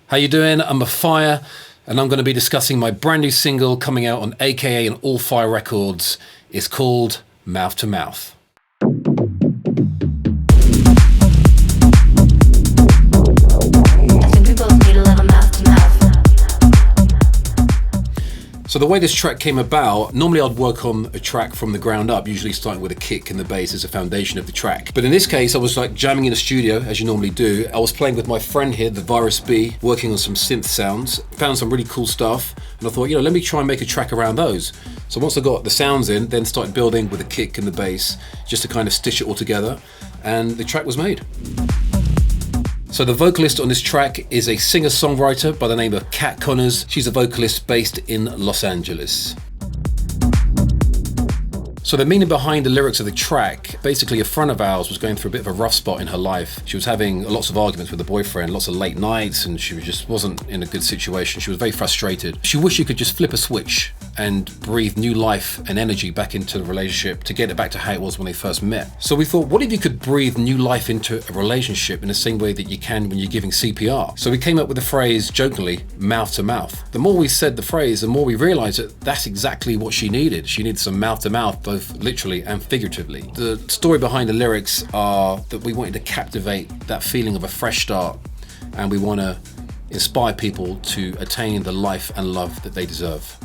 How you doing? I'm OFFAIAH, and I'm going to be discussing my brand new single coming out on AKA and OFFAIAH Records. It's called Mouth to Mouth. So the way this track came about, normally I'd work on a track from the ground up, usually starting with a kick and the bass as a foundation of the track. But in this case, I was like jamming in a studio, as you normally do. I was playing with my friend here, the Virus B, working on some synth sounds, found some really cool stuff, and I thought, let me try and make a track around those. So once I got the sounds in, then started building with a kick and the bass, just to kind of stitch it all together, and the track was made. So the vocalist on this track is a singer-songwriter by the name of Kat Connors. She's a vocalist based in Los Angeles. So the meaning behind the lyrics of the track, basically a friend of ours was going through a bit of a rough spot in her life. She was having lots of arguments with her boyfriend, lots of late nights, and she just wasn't in a good situation. She was very frustrated. She wished she could just flip a switch and breathe new life and energy back into the relationship to get it back to how it was when they first met. So we thought, what if you could breathe new life into a relationship in the same way that you can when you're giving CPR? So we came up with the phrase, jokingly, mouth to mouth. The more we said the phrase, the more we realized that that's exactly what she needed. She needed some mouth to mouth, both literally and figuratively. The story behind the lyrics are that we wanted to captivate that feeling of a fresh start, and we want to inspire people to attain the life and love that they deserve.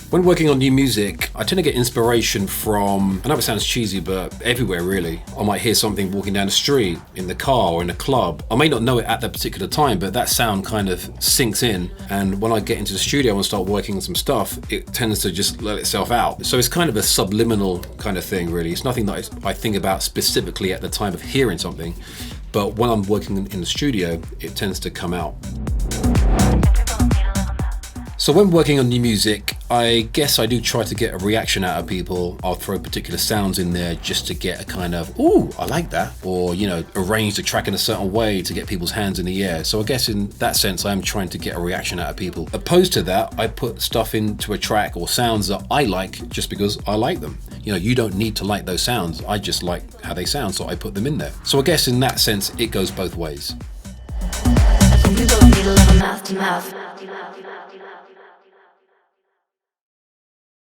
When working on new music, I tend to get inspiration from, I know it sounds cheesy, but everywhere really. I might hear something walking down the street, in the car or in a club. I may not know it at that particular time, but that sound kind of sinks in. And when I get into the studio and start working on some stuff, it tends to just let itself out. So it's kind of a subliminal kind of thing really. It's nothing that I think about specifically at the time of hearing something, but when I'm working in the studio, it tends to come out. So when working on new music, I guess I do try to get a reaction out of people. I'll throw particular sounds in there just to get a kind of, ooh, I like that. Or, arrange the track in a certain way to get people's hands in the air. So I guess in that sense, I'm trying to get a reaction out of people. Opposed to that, I put stuff into a track or sounds that I like just because I like them. You don't need to like those sounds. I just like how they sound, so I put them in there. So I guess in that sense, it goes both ways. I think we both need a little mouth to mouth.